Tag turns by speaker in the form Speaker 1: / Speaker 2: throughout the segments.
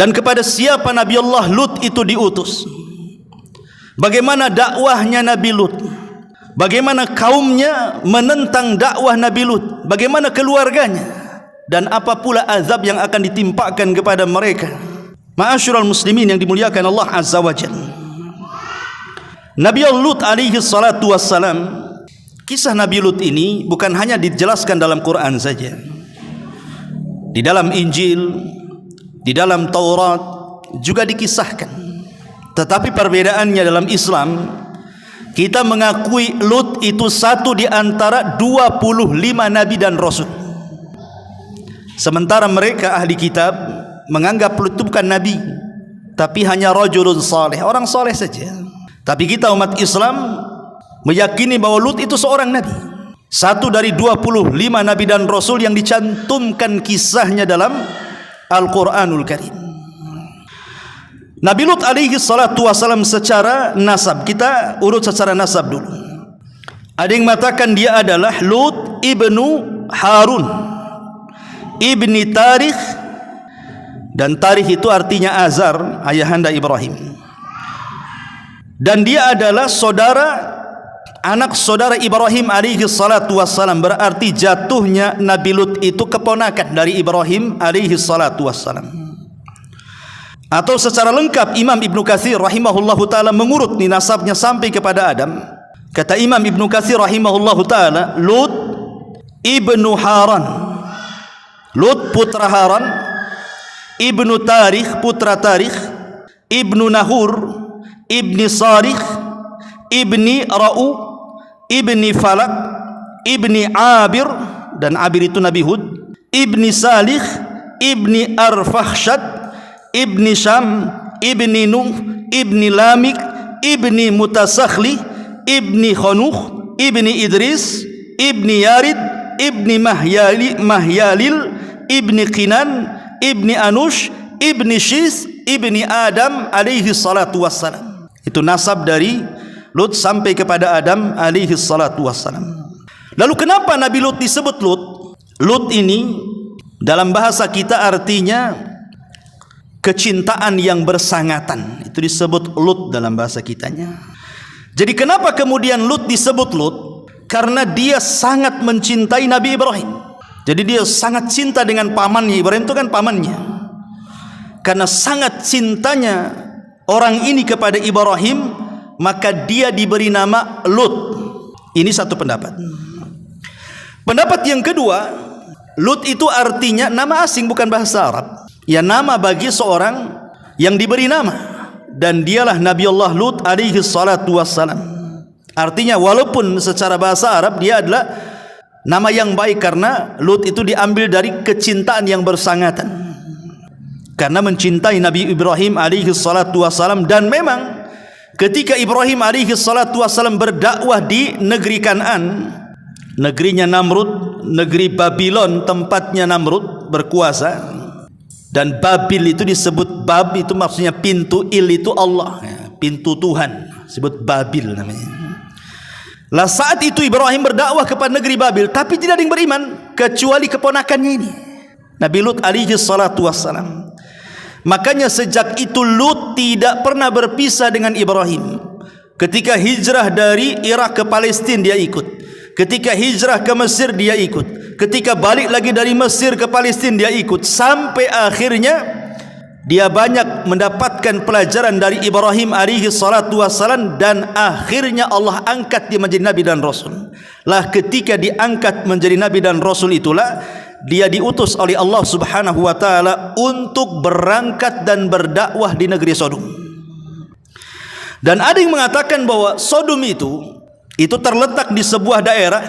Speaker 1: Dan kepada siapa Nabi Allah Lut itu diutus? Bagaimana dakwahnya Nabi Lut? Bagaimana kaumnya menentang dakwah Nabi Lut? Bagaimana keluarganya? Dan apa pula azab yang akan ditimpakan kepada mereka? Ma'asyiral muslimin yang dimuliakan Allah Azza wa Jalla, Nabi Lut alaihi salatu wassalam, kisah Nabi Lut ini bukan hanya dijelaskan dalam Quran saja. Di dalam Injil, di dalam Taurat juga dikisahkan. Tetapi perbedaannya dalam Islam, kita mengakui Lut itu satu di antara 25 nabi dan rasul. Sementara mereka ahli kitab menganggap Lut itu bukan nabi, tapi hanya rajulun saleh, orang saleh saja. Tapi kita umat Islam meyakini bahwa Lut itu seorang nabi, satu dari 25 nabi dan rasul yang dicantumkan kisahnya dalam Al-Quranul Karim. Nabi Lut alaihi salatu wassalam secara nasab, kita urut secara nasab dulu. Ada yang mengatakan dia adalah Lut ibnu Harun ibni Tarikh, dan Tarikh itu artinya Azar, ayahanda Ibrahim. Dan dia adalah anak saudara Ibrahim alaihi salatu wassalam. Berarti jatuhnya Nabi Lut itu keponakan dari Ibrahim alaihi salatu wassalam. Atau secara lengkap Imam Ibnu Katsir rahimahullahu taala mengurut nasabnya sampai kepada Adam. Kata Imam Ibnu Katsir rahimahullahu taala, Lut ibnu Haran, Lut putra Haran, ibnu Tarikh putra Tarikh, ibnu Nahur, ibni Sarikh, ibni Ra'u, ibni Falak, ibni Abir, dan Abir itu Nabi Hud, ibni Salih, ibni Arfakhshad, ibni Syam, ibni Nuh, ibni Lamik, ibni Mutasakhli, ibni Khanuh, ibni Idris, ibni Yarid, ibni Mahyalil, ibni Qinan, ibni Anush, ibni Shis, ibni Adam alaihi salatu wassalam. Itu nasab dari Lut sampai kepada Adam alaihi salatu wassalam. Lalu kenapa Nabi Lut disebut Lut? Lut ini dalam bahasa kita artinya kecintaan yang bersangatan. Itu disebut Lut dalam bahasa kitanya. Jadi kenapa kemudian Lut disebut Lut? Karena dia sangat mencintai Nabi Ibrahim. Jadi dia sangat cinta dengan pamannya. Ibrahim itu kan pamannya. Karena sangat cintanya orang ini kepada Ibrahim, maka dia diberi nama Lut. Ini satu pendapat. Pendapat yang kedua, Lut itu artinya nama asing, bukan bahasa Arab. Ya, nama bagi seorang yang diberi nama, dan dialah Nabi Allah Lut alaihi salatu wassalam. Artinya walaupun secara bahasa Arab dia adalah nama yang baik, karena Lut itu diambil dari kecintaan yang bersangatan, karena mencintai Nabi Ibrahim alaihi salatu wassalam. Dan memang ketika Ibrahim alaihi salatu wassalam berdakwah di negeri Kan'an, negerinya Namrud, negeri Babylon, tempatnya Namrud berkuasa. Dan Babil itu disebut, Bab itu maksudnya pintu, Il itu Allah, pintu Tuhan, disebut Babil namanya. Lah saat itu Ibrahim berdakwah kepada negeri Babil, tapi tidak ada yang beriman kecuali keponakannya ini, Nabi Lut alaihi salatu wassalam. Makanya sejak itu Lut tidak pernah berpisah dengan Ibrahim. Ketika hijrah dari Irak ke Palestina dia ikut, ketika hijrah ke Mesir dia ikut, ketika balik lagi dari Mesir ke Palestina dia ikut, sampai akhirnya dia banyak mendapatkan pelajaran dari Ibrahim alaihi salatu wassalam. Dan akhirnya Allah angkat dia menjadi Nabi dan Rasul. Lah ketika diangkat menjadi Nabi dan Rasul itulah dia diutus oleh Allah subhanahu wa ta'ala untuk berangkat dan berdakwah di negeri Sodom. Dan ada yang mengatakan bahwa Sodom itu terletak di sebuah daerah,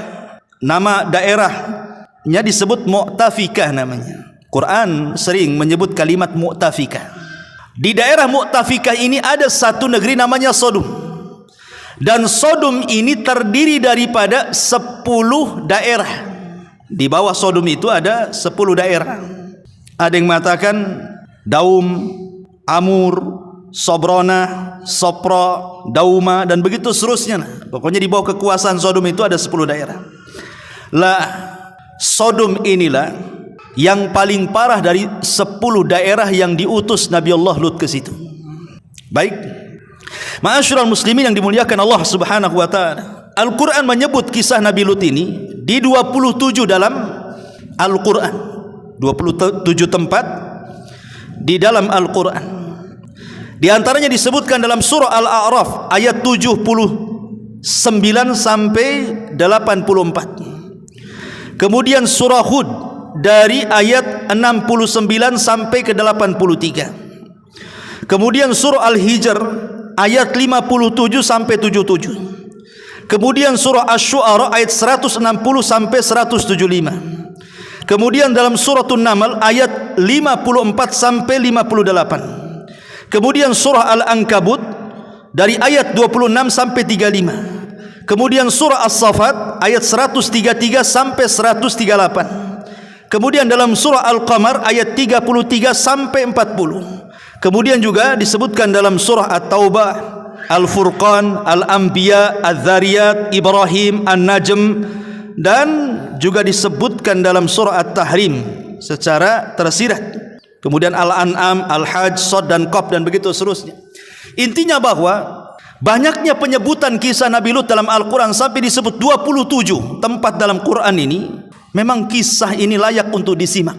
Speaker 1: nama daerahnya disebut Mu'tafikah namanya. Quran sering menyebut kalimat Mu'tafikah. Di daerah Mu'tafikah ini ada satu negeri namanya Sodom. Dan Sodom ini terdiri daripada 10 daerah. Di bawah Sodom itu ada 10 daerah. Ada yang mengatakan Daum, Amur, Sobrona, Sopro, Dauma, dan begitu seterusnya. Pokoknya di bawah kekuasaan Sodom itu ada 10 daerah. Lah Sodom inilah yang paling parah dari 10 daerah yang diutus Nabi Allah Lut ke situ. Baik, ma'asyiral muslimin yang dimuliakan Allah Subhanahu wa taala, Al-Qur'an menyebut kisah Nabi Lut ini di 27 dalam Al-Qur'an, 27 tempat di dalam Al-Qur'an. Di antaranya disebutkan dalam surah Al-A'raf ayat 79 sampai 84. Kemudian surah Hud dari ayat 69 sampai ke 83. Kemudian surah Al-Hijr ayat 57 sampai 77. Kemudian surah Asy-Syu'ara ayat 160 sampai 175. Kemudian dalam surah An-Naml ayat 54 sampai 58. Kemudian surah Al-Ankabut dari ayat 26 sampai 35. Kemudian surah As-Saffat ayat 133 sampai 138. Kemudian dalam surah Al-Qamar ayat 33 sampai 40. Kemudian juga disebutkan dalam surah At-Taubah, Al-Furqan, Al-Anbiya, Adz-Dzariyat, Ibrahim, An-Najm, dan juga disebutkan dalam surah At-Tahrim secara tersirat. Kemudian Al-An'am, Al-Hajj, Shad dan Qaf dan begitu seterusnya. Intinya bahwa banyaknya penyebutan kisah Nabi Lut dalam Al-Quran sampai disebut 27 tempat dalam Quran ini. Memang kisah ini layak untuk disimak,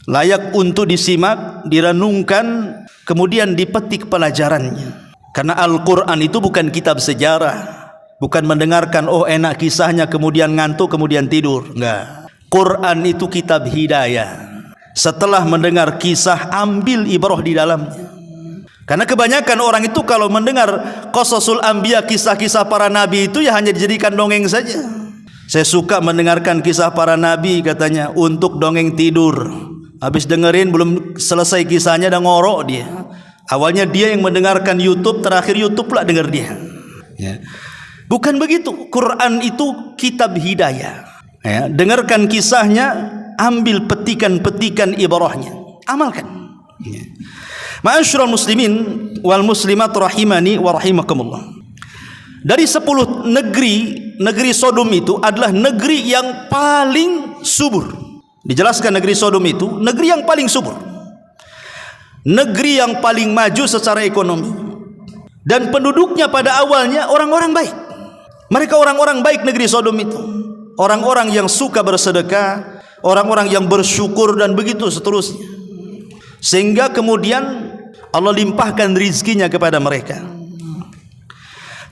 Speaker 1: layak untuk disimak, direnungkan, kemudian dipetik pelajarannya. Karena Al-Quran itu bukan kitab sejarah, bukan mendengarkan oh enak kisahnya kemudian ngantuk kemudian tidur. Enggak. Quran itu kitab hidayah. Setelah mendengar kisah, ambil ibrah di dalamnya. Karena kebanyakan orang itu kalau mendengar qasasul anbiya, kisah-kisah para nabi itu ya hanya dijadikan dongeng saja. Saya suka mendengarkan kisah para nabi katanya untuk dongeng tidur. Habis dengerin belum selesai kisahnya dah ngorok dia. Awalnya dia yang mendengarkan YouTube, terakhir YouTube pula dengar dia. Ya. Bukan begitu. Quran itu kitab hidayah. Ya, dengarkan kisahnya, ambil petikan-petikan ibrahnya, amalkan. Ya. Ma'asyiral muslimin wal muslimat rahimani wa rahimakumullah. Dari 10 negeri Sodom itu adalah negeri yang paling subur. Dijelaskan negeri Sodom itu negeri yang paling subur, negeri yang paling maju secara ekonomi, dan penduduknya pada awalnya orang-orang baik. Mereka orang-orang baik negeri Sodom itu, orang-orang yang suka bersedekah, orang-orang yang bersyukur dan begitu seterusnya. Sehingga kemudian Allah limpahkan rizkinya kepada mereka.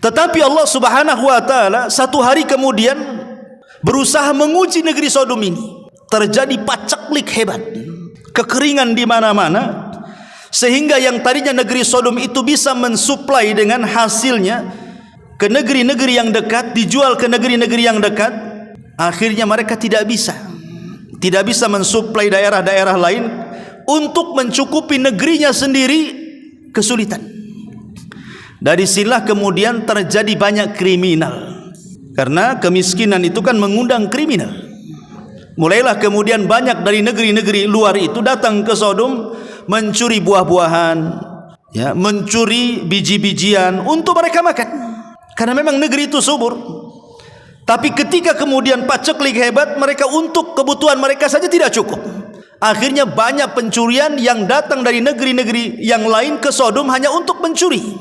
Speaker 1: Tetapi Allah Subhanahu wa taala satu hari kemudian berusaha menguji negeri Sodom ini. Terjadi paceklik hebat, kekeringan di mana-mana, sehingga yang tadinya negeri Sodom itu bisa mensuplai dengan hasilnya ke negeri-negeri yang dekat, dijual ke negeri-negeri yang dekat, akhirnya mereka tidak bisa mensuplai daerah-daerah lain, untuk mencukupi negerinya sendiri kesulitan. Dari sinilah kemudian terjadi banyak kriminal, karena kemiskinan itu kan mengundang kriminal. Mulailah kemudian banyak dari negeri-negeri luar itu datang ke Sodom mencuri buah-buahan, ya, mencuri biji-bijian untuk mereka makan, karena memang negeri itu subur. Tapi ketika kemudian paceklik hebat, mereka untuk kebutuhan mereka saja tidak cukup. Akhirnya banyak pencurian yang datang dari negeri-negeri yang lain ke Sodom hanya untuk mencuri.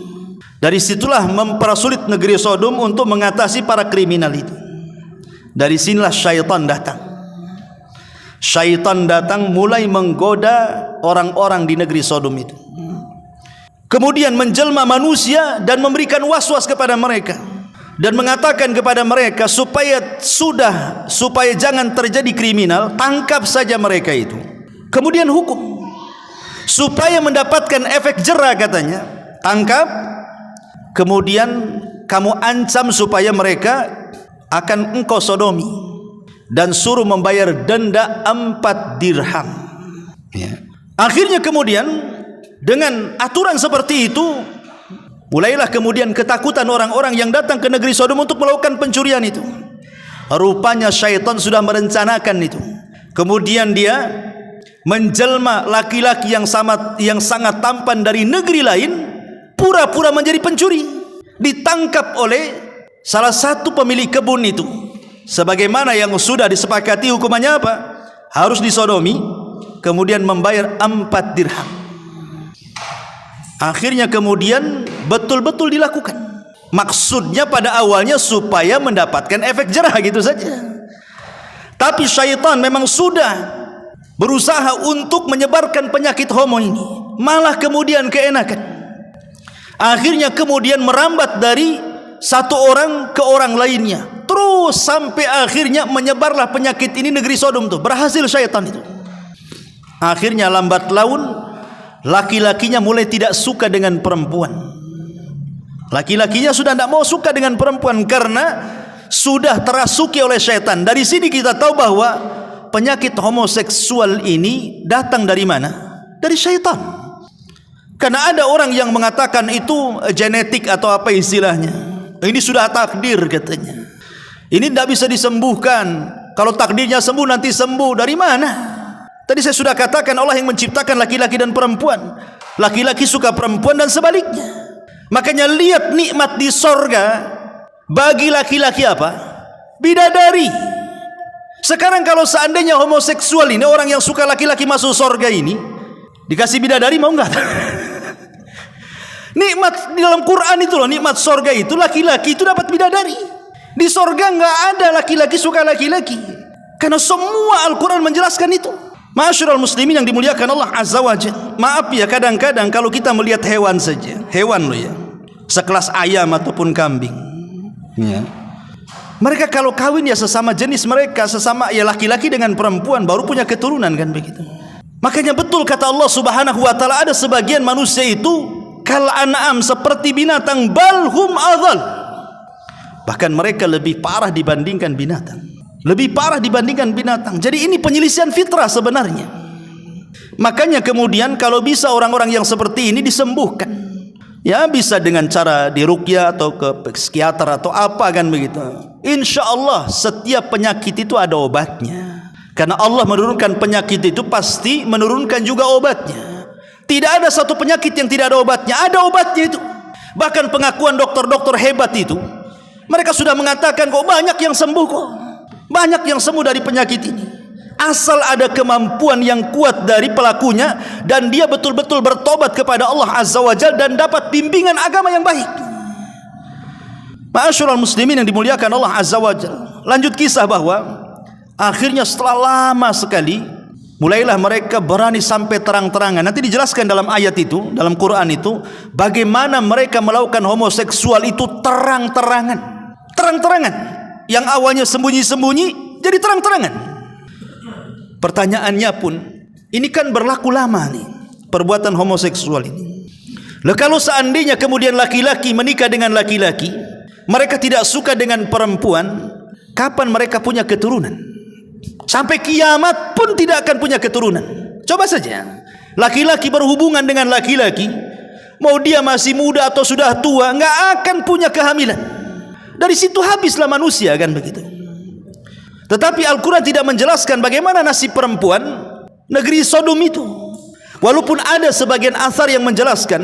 Speaker 1: Dari situlah mempersulit negeri Sodom untuk mengatasi para kriminal itu. Dari sinilah syaitan datang. Syaitan datang mulai menggoda orang-orang di negeri Sodom itu. Kemudian menjelma manusia dan memberikan was-was kepada mereka, dan mengatakan kepada mereka supaya jangan terjadi kriminal, tangkap saja mereka itu, kemudian hukum, supaya mendapatkan efek jera katanya. Tangkap, kemudian kamu ancam supaya mereka akan engkau sodomi, dan suruh membayar denda 4 dirham. Ya. Akhirnya kemudian dengan aturan seperti itu, mulailah kemudian ketakutan orang-orang yang datang ke negeri Sodom untuk melakukan pencurian itu. Rupanya syaitan sudah merencanakan itu. Kemudian dia menjelma laki-laki yang sangat tampan dari negeri lain, pura-pura menjadi pencuri. Ditangkap oleh salah satu pemilik kebun itu. Sebagaimana yang sudah disepakati hukumannya apa? harus disodomi, kemudian membayar 4 dirham. Akhirnya kemudian betul-betul dilakukan. Maksudnya pada awalnya supaya mendapatkan efek jerah gitu saja. Tapi syaitan memang sudah berusaha untuk menyebarkan penyakit homo ini, malah kemudian keenakan. Akhirnya kemudian merambat dari satu orang ke orang lainnya, terus sampai akhirnya menyebarlah penyakit ini negeri Sodom tuh. Berhasil syaitan itu. Akhirnya lambat laun laki-lakinya mulai tidak suka dengan perempuan. Laki-lakinya sudah tidak mau suka dengan perempuan karena sudah terasuki oleh syaitan. Dari sini kita tahu bahwa penyakit homoseksual ini datang dari mana? Dari syaitan. Karena ada orang yang mengatakan itu genetik atau apa istilahnya. Ini sudah takdir katanya. Ini tidak bisa disembuhkan. Kalau takdirnya sembuh nanti sembuh. Dari mana? Tadi saya sudah katakan Allah yang menciptakan laki-laki dan perempuan. Laki-laki suka perempuan dan sebaliknya. Makanya lihat nikmat di sorga bagi laki-laki apa? Bidadari. Sekarang kalau seandainya homoseksual ini, orang yang suka laki-laki masuk sorga ini, dikasih bidadari mau enggak? Nikmat di dalam Quran itu loh, nikmat sorga itu laki-laki itu dapat bidadari. Di sorga enggak ada laki-laki suka laki-laki. Karena semua Al-Quran menjelaskan itu. Ma'asyiral muslimin yang dimuliakan Allah Azza wa Jalla. Maaf ya, kadang-kadang kalau kita melihat hewan saja, hewan loh ya, sekelas ayam ataupun kambing ya, mereka kalau kawin ya sesama jenis mereka, sesama ya laki-laki dengan perempuan baru punya keturunan kan begitu. Makanya betul kata Allah Subhanahu wa taala, ada sebagian manusia itu kal an'am, seperti binatang, balhum adhal, bahkan mereka lebih parah dibandingkan binatang. Lebih parah dibandingkan binatang. Jadi ini penyelisihan fitrah sebenarnya. Makanya kemudian kalau bisa orang-orang yang seperti ini disembuhkan, ya bisa dengan cara diruqyah atau ke psikiater atau apa kan begitu. Insya Allah setiap penyakit itu ada obatnya. Karena Allah menurunkan penyakit itu pasti menurunkan juga obatnya. Tidak ada satu penyakit yang tidak ada obatnya. Ada obatnya itu. Bahkan pengakuan dokter-dokter hebat itu, mereka sudah mengatakan kok banyak yang sembuh kok. Banyak yang sembuh dari penyakit ini. Asal ada kemampuan yang kuat dari pelakunya dan dia betul-betul bertobat kepada Allah Azza wa Jalla dan dapat bimbingan agama yang baik. Ma'asyiral muslimin yang dimuliakan Allah Azza wa Jalla. Lanjut kisah bahwa akhirnya setelah lama sekali mulailah mereka berani sampai terang-terangan. Nanti dijelaskan dalam ayat itu, dalam Quran itu, bagaimana mereka melakukan homoseksual itu terang-terangan. Terang-terangan. Yang awalnya sembunyi-sembunyi jadi terang-terangan. Pertanyaannya pun, ini kan berlaku lama nih perbuatan homoseksual ini. Lah kalau seandainya kemudian laki-laki menikah dengan laki-laki, mereka tidak suka dengan perempuan, kapan mereka punya keturunan? Sampai kiamat pun tidak akan punya keturunan. Coba saja, laki-laki berhubungan dengan laki-laki, mau dia masih muda atau sudah tua, nggak akan punya kehamilan. Dari situ habislah manusia kan begitu. Tetapi Al-Quran tidak menjelaskan bagaimana nasib perempuan negeri Sodom itu. Walaupun ada sebagian athar yang menjelaskan.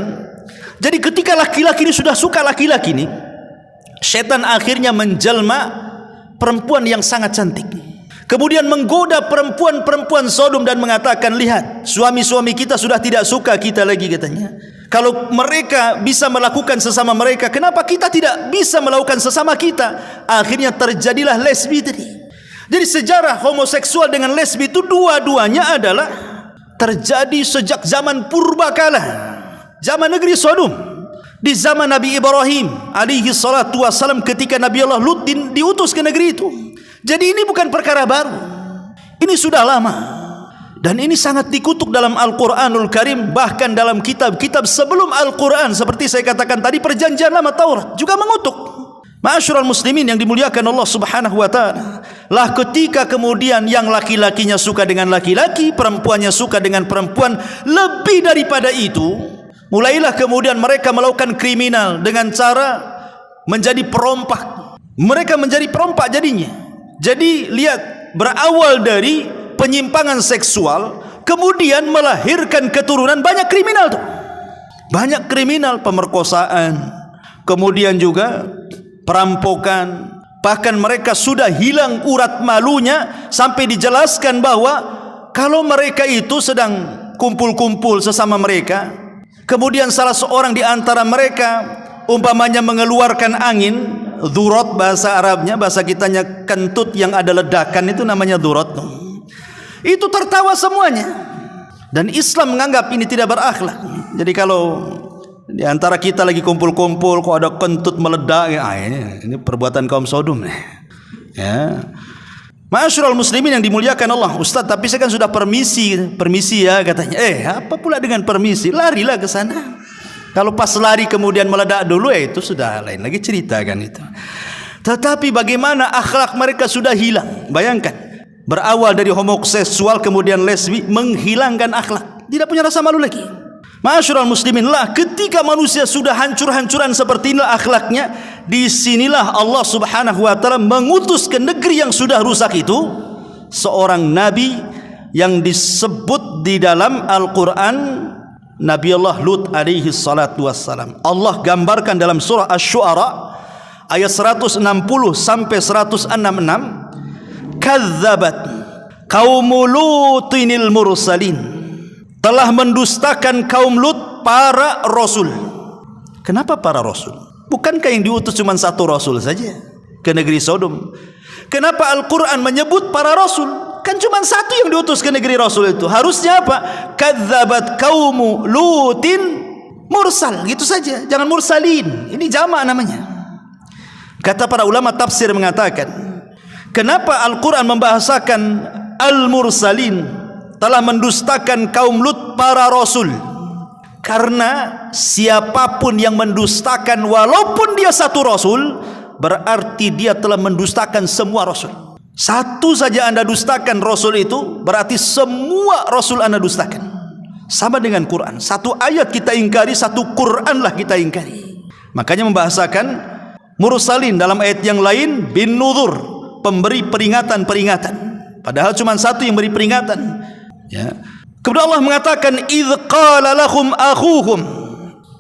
Speaker 1: Jadi ketika laki-laki ini sudah suka laki-laki ini, setan akhirnya menjelma perempuan yang sangat cantik. Kemudian menggoda perempuan-perempuan Sodom dan mengatakan, lihat, suami-suami kita sudah tidak suka kita lagi katanya. Kalau mereka bisa melakukan sesama mereka, kenapa kita tidak bisa melakukan sesama kita? Akhirnya terjadilah lesbi tadi. Jadi sejarah homoseksual dengan lesbi itu dua-duanya adalah terjadi sejak zaman purbakala, zaman negeri Sodom, di zaman Nabi Ibrahim alaihi salatu wassalam, ketika Nabi Allah Lut diutus ke negeri itu. Jadi ini bukan perkara baru, ini sudah lama. Dan ini sangat dikutuk dalam Al-Quranul Karim. Bahkan dalam kitab-kitab sebelum Al-Quran, seperti saya katakan tadi, perjanjian lama Taurat juga mengutuk. Ma'asyiral muslimin yang dimuliakan Allah Subhanahu wa ta'ala, lah ketika kemudian yang laki-lakinya suka dengan laki-laki, perempuannya suka dengan perempuan, lebih daripada itu, mulailah kemudian mereka melakukan kriminal dengan cara menjadi perompak. Mereka menjadi perompak jadinya. Jadi lihat, berawal dari penyimpangan seksual, kemudian melahirkan keturunan, banyak kriminal tuh. Banyak kriminal, pemerkosaan, kemudian juga perampokan. Bahkan mereka sudah hilang urat malunya sampai dijelaskan bahwa Kalau mereka itu sedang kumpul-kumpul sesama mereka, kemudian salah seorang di antara mereka umpamanya mengeluarkan angin, dhurat bahasa Arabnya, bahasa kitanya kentut yang ada ledakan, itu namanya dhurat. Itu tertawa semuanya. Dan Islam menganggap ini tidak berakhlak. Jadi kalau di antara kita lagi kumpul-kumpul kok ada kentut meledak, ini perbuatan kaum Sodom. Ya. Ma'asyiral muslimin yang dimuliakan Allah, Ustaz, tapi saya kan sudah permisi ya katanya. Apa pula dengan permisi? Larilah ke sana. Kalau pas lari kemudian meledak dulu, itu sudah lain lagi cerita kan itu. Tetapi bagaimana akhlak mereka sudah hilang. Bayangkan, berawal dari homoseksual kemudian lesbi, menghilangkan akhlak, tidak punya rasa malu lagi. Ma'asyiral muslimin, ketika manusia sudah hancur-hancuran seperti inilah akhlaknya, disinilah Allah subhanahu wa ta'ala mengutus ke negeri yang sudah rusak itu seorang nabi yang disebut di dalam Al-Quran, Nabi Allah Lut alaihi salatu wassalam. Allah gambarkan dalam surah Asy-Syu'ara ayat 160 sampai 166, kadzabat qaumul lutinil mursalin, telah mendustakan kaum Lut para rasul. Kenapa para rasul? Bukankah yang diutus cuma satu rasul saja ke negeri Sodom? Kenapa Al-Quran menyebut para rasul? Kan cuma satu yang diutus ke negeri rasul itu. Harusnya apa? Kadzabat qaumu lutin mursal, gitu saja, jangan mursalin. Ini jamak namanya. Kata para ulama tafsir mengatakan, kenapa Al-Quran membahasakan al-mursalin, telah mendustakan kaum Lut para rasul? Karena siapapun yang mendustakan walaupun dia satu rasul, berarti dia telah mendustakan semua rasul. Satu saja anda dustakan rasul itu, berarti semua rasul anda dustakan. Sama dengan Quran, satu ayat kita ingkari, satu Quran lah kita ingkari. Makanya membahasakan mursalin dalam ayat yang lain bin nuzur, pemberi peringatan-peringatan, padahal cuma satu yang beri peringatan. Ya. Kemudian Allah mengatakan idz qala lahum akhuhum,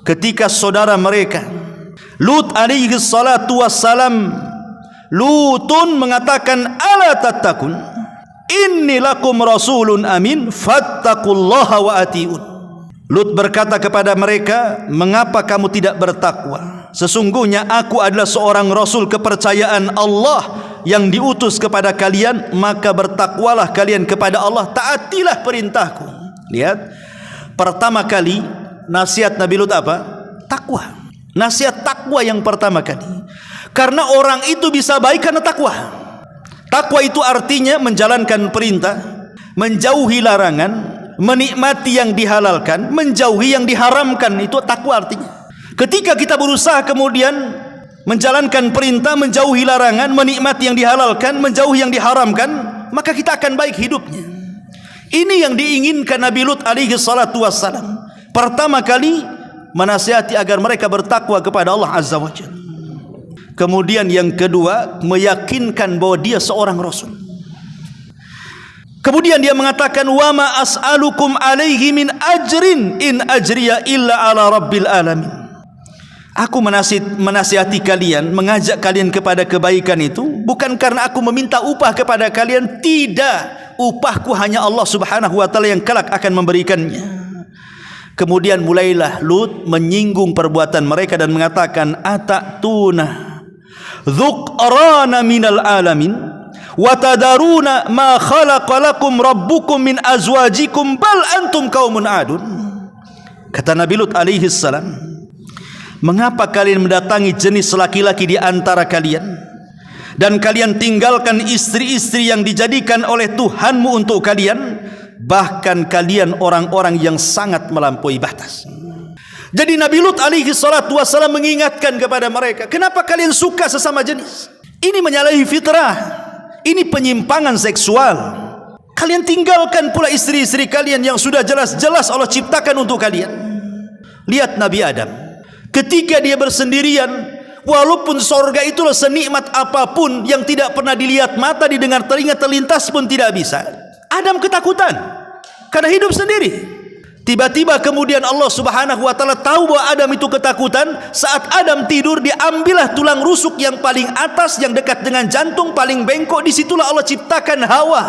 Speaker 1: ketika saudara mereka Lut alaihi salatu wassalam, Lutun mengatakan ala tattakun inni lakum rasulun amin fattaqullaha wa atiun. Lut berkata kepada mereka, mengapa kamu tidak bertakwa? Sesungguhnya aku adalah seorang rasul kepercayaan Allah yang diutus kepada kalian, maka bertakwalah kalian kepada Allah, taatilah perintahku. Lihat, pertama kali nasihat Nabi Lut apa? Takwa. Nasihat takwa yang pertama kali. Karena orang itu bisa baik karena takwa. Takwa itu artinya menjalankan perintah, menjauhi larangan, menikmati yang dihalalkan, menjauhi yang diharamkan. Itu takwa artinya. Ketika kita berusaha kemudian menjalankan perintah, menjauhi larangan, menikmati yang dihalalkan, menjauhi yang diharamkan, maka kita akan baik hidupnya. Ini yang diinginkan Nabi Lut alaihi salatu wassalam. Pertama kali menasihati agar mereka bertakwa kepada Allah azza wa jalla. Kemudian yang kedua, meyakinkan bahwa dia seorang rasul. Kemudian dia mengatakan, wa ma as'alukum alaihi min ajrin in ajriya illa ala rabbil alamin. Aku menasihati kalian, mengajak kalian kepada kebaikan itu bukan karena aku meminta upah kepada kalian. Tidak, upahku hanya Allah subhanahu wa ta'ala yang kelak akan memberikannya. Kemudian mulailah Lut menyinggung perbuatan mereka dan mengatakan, atatuna dzukhrana minal alamin wa tadaruna ma khalaqalakum rabbukum min azwajikum bal antum qaumun adun. Kata Nabi Lut alaihi salam, mengapa kalian mendatangi jenis laki-laki di antara kalian dan kalian tinggalkan istri-istri yang dijadikan oleh Tuhanmu untuk kalian? Bahkan kalian orang-orang yang sangat melampaui batas. Jadi Nabi Lut alaihi salatu wassalam mengingatkan kepada mereka, kenapa kalian suka sesama jenis? Ini menyalahi fitrah, ini penyimpangan seksual. Kalian tinggalkan pula istri-istri kalian yang sudah jelas-jelas Allah ciptakan untuk kalian. Lihat Nabi Adam, ketika dia bersendirian, walaupun sorga itulah senikmat apapun yang tidak pernah dilihat mata, didengar telinga, terlintas pun tidak bisa. Adam ketakutan karena hidup sendiri. Tiba-tiba kemudian Allah subhanahu wa ta'ala tahu bahwa Adam itu ketakutan. Saat Adam tidur, diambillah tulang rusuk yang paling atas, yang dekat dengan jantung, paling bengkok. Disitulah Allah ciptakan Hawa.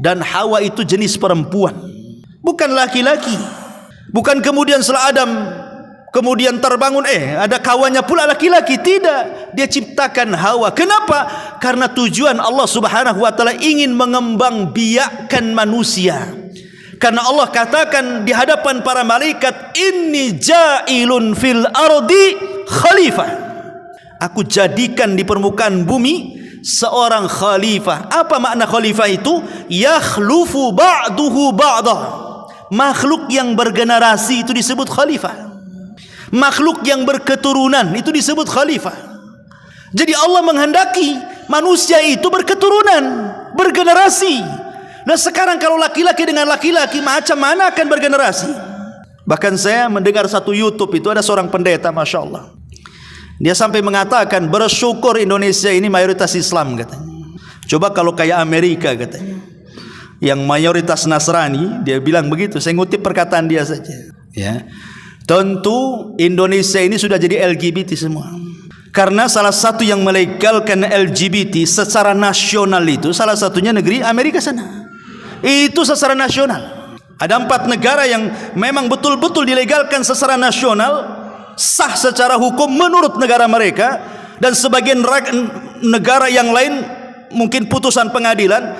Speaker 1: dan Hawa itu jenis perempuan, bukan laki-laki. Bukan kemudian setelah Adam kemudian terbangun ada kawannya pula laki-laki. Tidak, dia ciptakan Hawa. Kenapa? Karena tujuan Allah Subhanahu wa taala ingin mengembangbiakkan manusia. Karena Allah katakan di hadapan para malaikat, inni ja'ilun fil ardi khalifah. Aku jadikan di permukaan bumi seorang khalifah. Apa makna khalifah itu? Yakhlufu ba'duhu ba'dah. Makhluk yang bergenerasi itu disebut khalifah. Makhluk yang berketurunan itu disebut khalifah. Jadi Allah menghendaki manusia itu berketurunan, bergenerasi. Nah sekarang kalau laki-laki dengan laki-laki, macam mana akan bergenerasi? Bahkan saya mendengar satu YouTube itu, ada seorang pendeta, Masya Allah, dia sampai mengatakan, bersyukur Indonesia ini mayoritas Islam katanya. Coba kalau kayak Amerika katanya, yang mayoritas Nasrani, dia bilang begitu. Saya ngutip perkataan dia saja. Ya, tentu Indonesia ini sudah jadi LGBT semua. Karena salah satu yang melegalkan LGBT secara nasional itu salah satunya negeri Amerika sana. Itu secara nasional. Ada 4 negara yang memang betul-betul dilegalkan secara nasional, sah secara hukum menurut negara mereka, dan sebagian negara yang lain mungkin putusan pengadilan.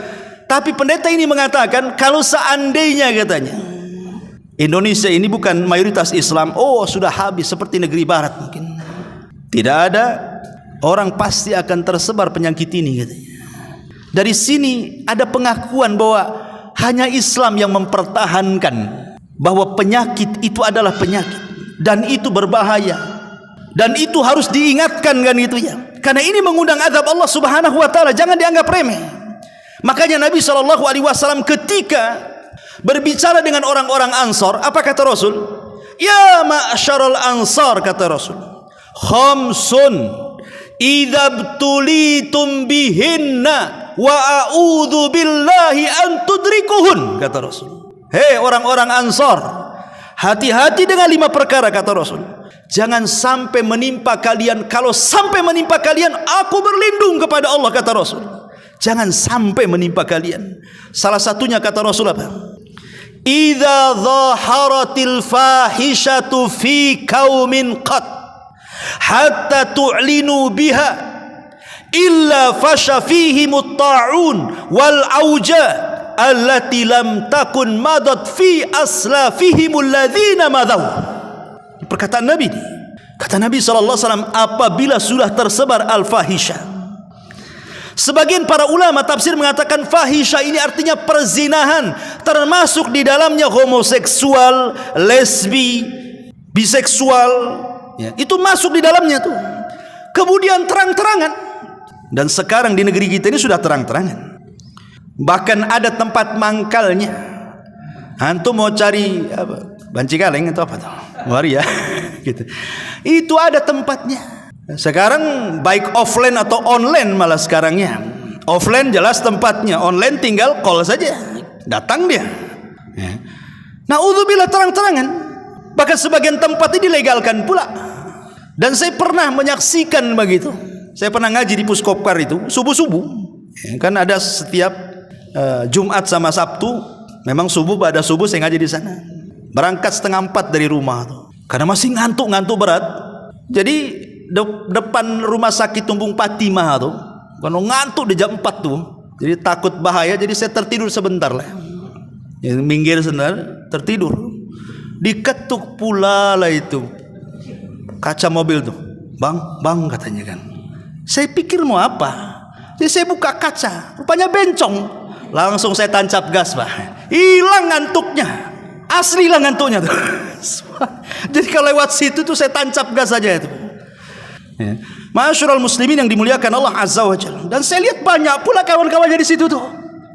Speaker 1: Tapi pendeta ini mengatakan, kalau seandainya katanya Indonesia ini bukan mayoritas Islam, sudah habis seperti negeri barat mungkin. Tidak ada, orang pasti akan tersebar penyakit ini katanya. Dari sini ada pengakuan bahwa hanya Islam yang mempertahankan bahwa penyakit itu adalah penyakit dan itu berbahaya, dan itu harus diingatkan kan itu ya. Karena ini mengundang azab Allah Subhanahu wa taala, jangan dianggap remeh. Makanya Nabi SAW ketika berbicara dengan orang-orang Ansar, apa kata Rasul? Ya ma'syarul Ansar, kata Rasul, khamsun idzabtulitum bihinna wa a'udzu billahi an tudrikuhun, kata Rasul. Hei orang-orang Ansar, hati-hati dengan 5 perkara, kata Rasul. Jangan sampai menimpa kalian. Kalau sampai menimpa kalian, aku berlindung kepada Allah, kata Rasul. Jangan sampai menimpa kalian. Salah satunya kata Rasul apa? Idza dhaharatil fahishatu fi qaumin qad hatta tu'linu biha illa fasha fihimut ta'un wal auja allati lam takun madat fi aslafihimul ladzina madaw. Perkataan Nabi ini. Kata Nabi SAW, apabila sudah tersebar al-fahisha. Sebagian para ulama tafsir mengatakan fahisha ini artinya perzinahan, termasuk di dalamnya homoseksual, lesbi, biseksual, ya, itu masuk di dalamnya tuh. Kemudian terang-terangan, dan sekarang di negeri kita ini sudah terang-terangan. Bahkan ada tempat mangkalnya. Antum mau cari apa? Banci kaleng atau apa tuh? Waria gitu. Itu ada tempatnya. Sekarang baik offline atau online malah sekarangnya. Offline jelas tempatnya, online tinggal call saja, datang dia. Ya. Na'udzubillah, terang-terangan. Bahkan sebagian tempat ini dilegalkan pula. Dan saya pernah menyaksikan begitu. Saya pernah ngaji di Puskopkar itu subuh-subuh. Ya, kan ada setiap Jumat sama Sabtu. Memang subuh, pada subuh saya ngaji di sana. Berangkat 3:30 dari rumah tuh. Karena masih ngantuk berat. Jadi depan rumah sakit Tumbung Patimah tuh, kalau ngantuk di jam 4 tuh, jadi takut bahaya, jadi saya tertidur sebentar lah, ya, minggir sebentar, tertidur. Diketuk pula lah itu kaca mobil tuh, bang katanya kan. Saya pikir mau apa, jadi saya buka kaca, rupanya bencong. Langsung saya tancap gas, Pak. Hilang ngantuknya, asli hilang ngantuknya tuh. Jadi kalau lewat situ tuh saya tancap gas saja itu. Ya. Ma'asyiral muslimin yang dimuliakan Allah Azza wa Jalla. Dan saya lihat banyak pula kawan-kawannya di situ tuh.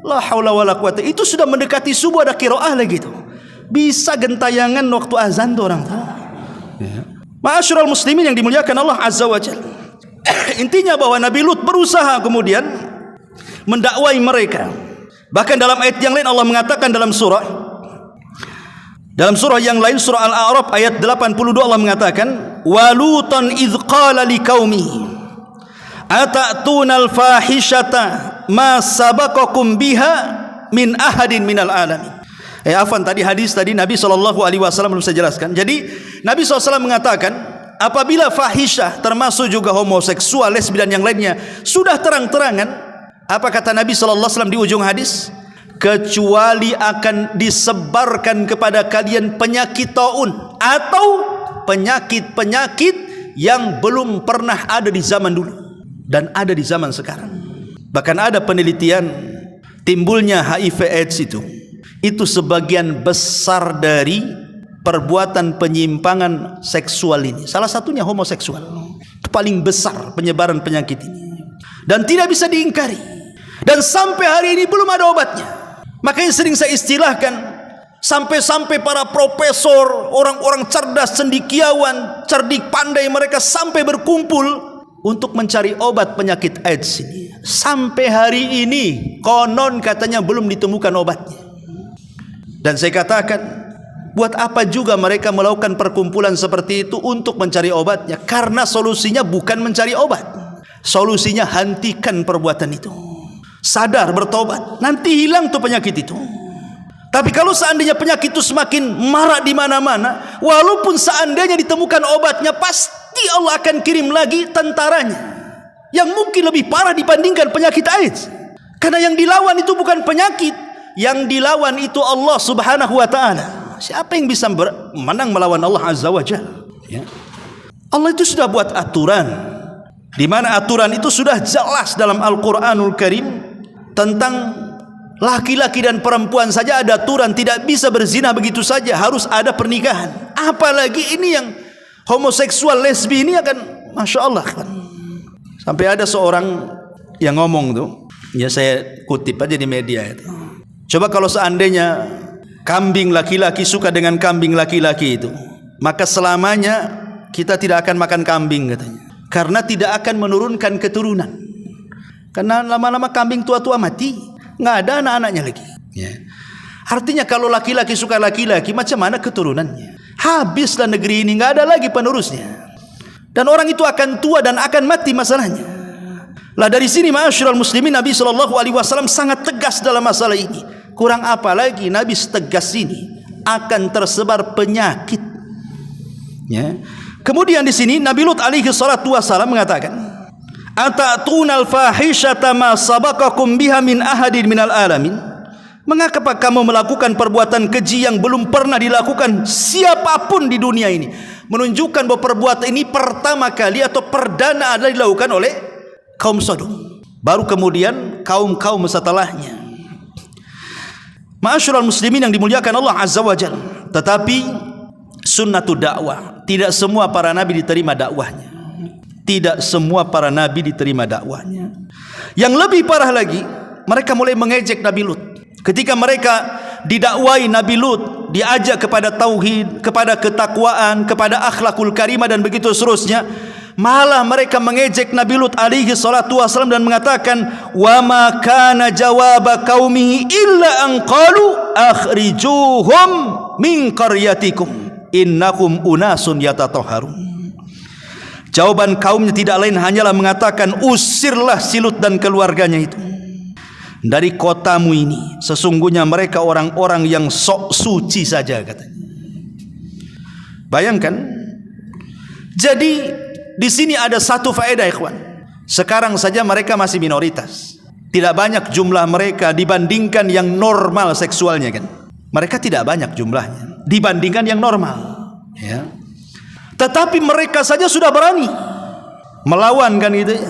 Speaker 1: La haula wala quwata. Itu sudah mendekati subuh, ada qiraah lagi tuh. Bisa gentayangan waktu azan tuh orang tuh. Ya. Ma'asyiral muslimin yang dimuliakan Allah Azza wa Jalla. Intinya bahwa Nabi Lut berusaha kemudian mendakwai mereka. Bahkan dalam ayat yang lain Allah mengatakan dalam surah yang lain, surah Al-A'raf ayat 82, Allah mengatakan, walutan idh qala liqaumihi atatuna al-fahishata ma sabaqakum biha min ahadin minal alamin. Afwan, tadi hadis tadi Nabi SAW belum saya jelaskan. Jadi Nabi SAW mengatakan, apabila fahisyah termasuk juga homoseksual, lesbi dan yang lainnya sudah terang-terangan, apa kata Nabi SAW di ujung hadis? Kecuali akan disebarkan kepada kalian penyakit taun atau penyakit-penyakit yang belum pernah ada di zaman dulu dan ada di zaman sekarang. Bahkan ada penelitian timbulnya HIV AIDS itu sebagian besar dari perbuatan penyimpangan seksual ini. Salah satunya homoseksual. Itu paling besar penyebaran penyakit ini dan tidak bisa diingkari, dan sampai hari ini belum ada obatnya. Makanya sering saya istilahkan, sampai-sampai para profesor, orang-orang cerdas, cendekiawan, cerdik pandai, mereka sampai berkumpul untuk mencari obat penyakit AIDS ini. Sampai hari ini konon katanya belum ditemukan obatnya. Dan saya katakan, buat apa juga mereka melakukan perkumpulan seperti itu untuk mencari obatnya? Karena solusinya bukan mencari obat, solusinya hentikan perbuatan itu. Sadar, bertobat, nanti hilang tuh penyakit itu. Tapi kalau seandainya penyakit itu semakin marak di mana-mana, walaupun seandainya ditemukan obatnya, pasti Allah akan kirim lagi tentaranya yang mungkin lebih parah dibandingkan penyakit AIDS. Karena yang dilawan itu bukan penyakit, yang dilawan itu Allah Subhanahu wa taala. Siapa yang bisa menang melawan Allah Azza wa Jalla? Ya. Allah itu sudah buat aturan, di mana aturan itu sudah jelas dalam Al-Qur'anul Karim tentang laki-laki dan perempuan saja ada aturan, tidak bisa berzina begitu saja, harus ada pernikahan. Apalagi ini yang homoseksual, lesbi ini akan, masya Allah kan. Sampai ada seorang yang ngomong tuh, ya saya kutip aja di media itu. Coba kalau seandainya kambing laki-laki suka dengan kambing laki-laki itu, maka selamanya kita tidak akan makan kambing katanya, karena tidak akan menurunkan keturunan. Karena lama-lama kambing tua-tua mati, nggak ada anak-anaknya lagi. Ya. Artinya kalau laki-laki suka laki-laki, macam mana keturunannya? Habislah negeri ini, nggak ada lagi penerusnya. Dan orang itu akan tua dan akan mati masalahnya. Lah dari sini ma'asyiral muslimin, Nabi SAW sangat tegas dalam masalah ini. Kurang apa lagi Nabi setegas ini, akan tersebar penyakit. Ya. Kemudian di sini Nabi Lut alaihi salatu wasallam mengatakan, Atatunal fahishata ma sabaqakum biha min ahadin minal alamin. Mengapa kamu melakukan perbuatan keji yang belum pernah dilakukan siapapun di dunia ini? Menunjukkan bahwa perbuatan ini pertama kali atau perdana adalah dilakukan oleh kaum Sodom, baru kemudian kaum-kaum setelahnya. Ma'asyiral muslimin yang dimuliakan Allah Azza wa Jalla. Tetapi sunnatud dakwah, tidak semua para nabi diterima dakwahnya. Tidak semua para nabi diterima dakwahnya. Yang lebih parah lagi, mereka mulai mengejek Nabi Lut. Ketika mereka didakwai, Nabi Lut diajak kepada tauhid, kepada ketakwaan, kepada akhlakul karimah dan begitu seterusnya, malah mereka mengejek Nabi Lut alaihi salatu wasallam dan mengatakan, wa ma kana jawaba qaumihi illa an qalu akhrijuhum min qaryatikum innakum unasun yatatahharun. Jawaban kaumnya tidak lain hanyalah mengatakan, usirlah si Lut dan keluarganya itu dari kotamu ini. Sesungguhnya mereka orang-orang yang sok suci saja katanya. Bayangkan. Jadi di sini ada satu faedah ikhwan. Sekarang saja mereka masih minoritas. Tidak banyak jumlah mereka dibandingkan yang normal seksualnya kan. Mereka tidak banyak jumlahnya dibandingkan yang normal. Ya. Tetapi mereka saja sudah berani melawan kan gitu ya,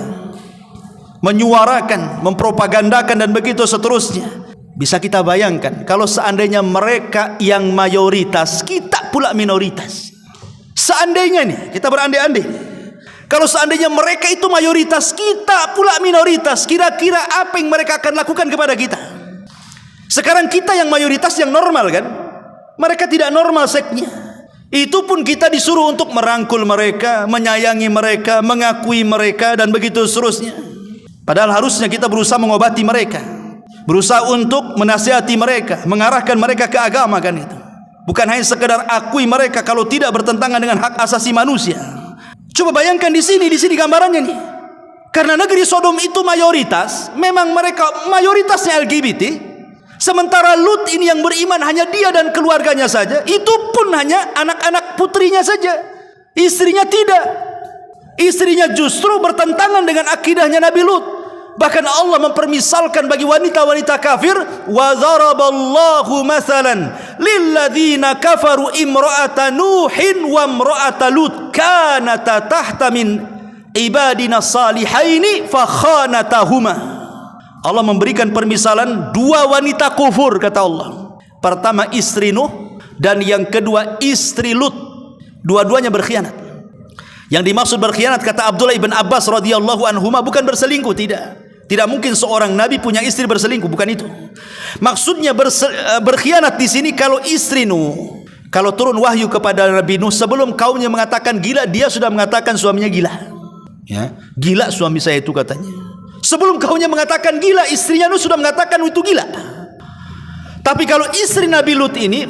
Speaker 1: menyuarakan, mempropagandakan dan begitu seterusnya. Bisa kita bayangkan kalau seandainya mereka yang mayoritas, kita pula minoritas. Seandainya nih, kita berandai-andai, kalau seandainya mereka itu mayoritas, kita pula minoritas, kira-kira apa yang mereka akan lakukan kepada kita? Sekarang kita yang mayoritas, yang normal kan, mereka tidak normal seknya. Itu pun kita disuruh untuk merangkul mereka, menyayangi mereka, mengakui mereka dan begitu seterusnya. Padahal harusnya kita berusaha mengobati mereka, berusaha untuk menasihati mereka, mengarahkan mereka ke agama kan itu. Bukan hanya sekedar akui mereka kalau tidak bertentangan dengan hak asasi manusia. Coba bayangkan di sini gambarannya nih. Karena negeri Sodom itu mayoritas, memang mereka mayoritasnya LGBT. Sementara Lut ini yang beriman hanya dia dan keluarganya saja, itu pun hanya anak-anak putrinya saja, istrinya tidak. Istrinya justru bertentangan dengan akidahnya Nabi Lut. Bahkan Allah mempermisalkan bagi wanita-wanita kafir, wa dzaraballahu mathalan lilladzina kafaru imra'ata nuhin wa imra'ata lut kanata tahta min ibadina salihaini fa khanatahuma. Allah memberikan permisalan dua wanita kufur, kata Allah. Pertama istri Nuh dan yang kedua istri Lut. Dua-duanya berkhianat. Yang dimaksud berkhianat, kata Abdullah ibn Abbas radhiyallahu anhuma, bukan berselingkuh, tidak. Tidak mungkin seorang nabi punya istri berselingkuh, bukan itu. Maksudnya berkhianat di sini kalau istri Nuh, kalau turun wahyu kepada Nabi Nuh sebelum kaumnya mengatakan gila, dia sudah mengatakan suaminya gila. Ya, gila suami saya itu, katanya. Sebelum kaumnya mengatakan gila, istrinya Nuh sudah mengatakan itu gila. Tapi kalau istri Nabi Lut ini,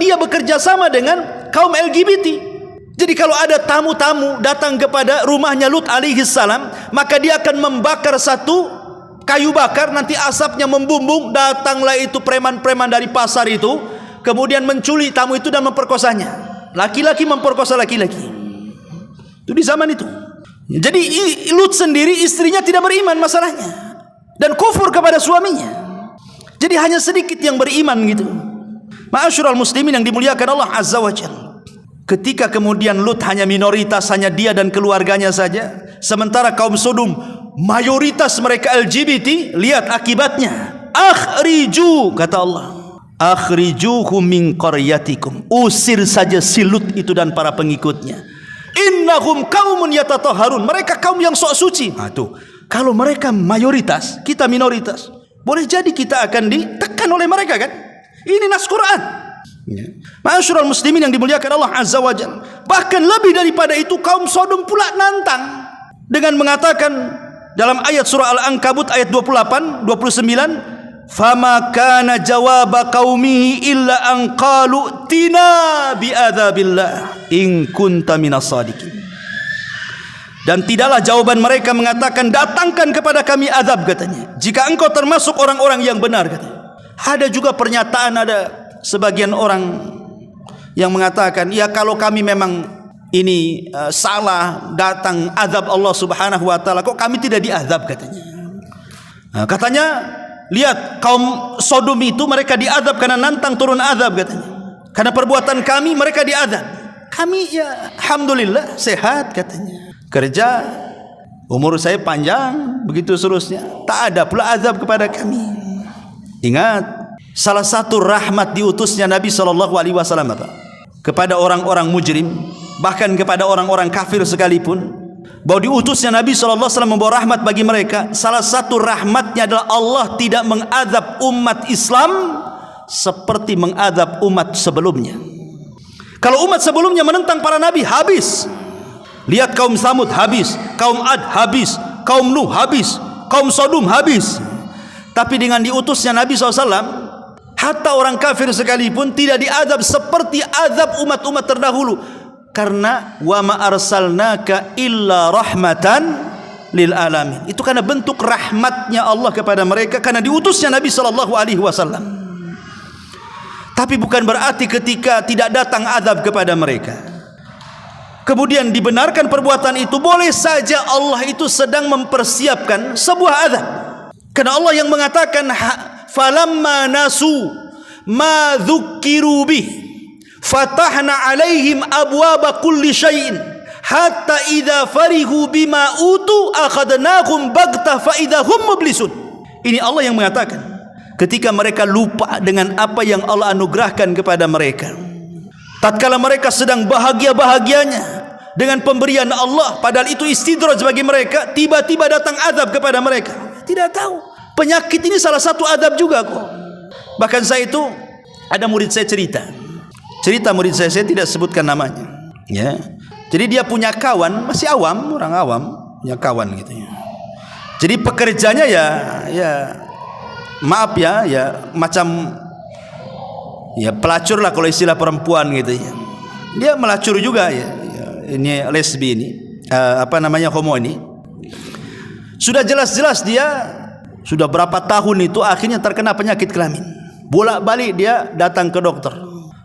Speaker 1: dia bekerja sama dengan kaum LGBT. Jadi kalau ada tamu-tamu datang kepada rumahnya Lut alaihi salam, maka dia akan membakar satu kayu bakar, nanti asapnya membumbung, datanglah itu preman-preman dari pasar itu, kemudian menculik tamu itu dan memperkosanya. Laki-laki memperkosa laki-laki. Itu di zaman itu. Jadi Lut sendiri istrinya tidak beriman masalahnya, dan kufur kepada suaminya. Jadi hanya sedikit yang beriman gitu. Ma'asyiral muslimin yang dimuliakan Allah Azza wa Jalla. Ketika kemudian Lut hanya minoritas, hanya dia dan keluarganya saja, sementara kaum Sodom mayoritas mereka LGBT, lihat akibatnya. Akhriju, kata Allah, akhrijuhum min qaryatikum, usir saja si Lut itu dan para pengikutnya. Innahum qaumun yatatahharun, mereka kaum yang sok suci. Tuh, kalau mereka mayoritas, kita minoritas, boleh jadi kita akan ditekan oleh mereka, kan? Ini nas Quran. Ma'asyiral muslimin yang dimuliakan Allah Azza wa Jalla. Bahkan lebih daripada itu, kaum Sodom pula nantang dengan mengatakan dalam ayat surah Al-Ankabut ayat 28, 29, fama kana jawaba qaumihi illa an qalu tina bi'adzabillah in kunta minas sadiqin. Dan tidaklah jawaban mereka mengatakan, datangkan kepada kami azab, katanya, jika engkau termasuk orang-orang yang benar, katanya. Ada juga pernyataan, ada sebagian orang yang mengatakan, ya kalau kami memang ini salah, datang azab Allah subhanahu wa ta'ala, kok kami tidak diazab, katanya. Katanya, lihat kaum Sodom itu mereka diazab karena nantang turun azab, katanya. Karena perbuatan kami mereka diazab. Kami ya alhamdulillah sehat, katanya. Kerja, umur saya panjang, begitu seterusnya. Tak ada pula azab kepada kami. Ingat, salah satu rahmat diutusnya Nabi SAW apa? Kepada orang-orang mujrim, bahkan kepada orang-orang kafir sekalipun, bahwa diutusnya Nabi SAW membawa rahmat bagi mereka. Salah satu rahmatnya adalah Allah tidak mengadab umat Islam seperti mengadab umat sebelumnya. Kalau umat sebelumnya menentang para nabi, habis. Lihat kaum Samud habis, kaum Ad habis, kaum Nuh habis, kaum Sodom habis. Tapi dengan diutusnya Nabi SAW, hatta orang kafir sekalipun tidak diadab seperti azab umat-umat terdahulu. Karena wa ma arsalnaka illa rahmatan lil alamin. Itu karena bentuk rahmatnya Allah kepada mereka, karena diutusnya Nabi SAW. Tapi bukan berarti ketika tidak datang azab kepada mereka, kemudian dibenarkan perbuatan itu. Boleh saja Allah itu sedang mempersiapkan sebuah azab. Karena Allah yang mengatakan, falamma nasu ma dzukkiru bih fatahna alaihim abwaba kulli syai'in hatta idza farihu bima utu akhadnahum baghtah fa idza hum mublisun. Ini Allah yang mengatakan, ketika mereka lupa dengan apa yang Allah anugerahkan kepada mereka, tatkala mereka sedang bahagia-bahagianya dengan pemberian Allah, padahal itu istidraj bagi mereka, tiba-tiba datang azab kepada mereka. Tidak tahu, penyakit ini salah satu azab juga kok. Bahkan saya itu, ada murid saya cerita murid saya tidak sebutkan namanya, ya. Jadi dia punya kawan, masih awam, orang awam, punya kawan gitu ya. Jadi pekerjanya ya maaf ya macam ya pelacur lah kalau istilah perempuan gitu ya. Dia melacur juga ya ini lesbi ini, homo ini. Sudah jelas-jelas dia sudah berapa tahun itu akhirnya terkena penyakit kelamin. Bolak-balik dia datang ke dokter.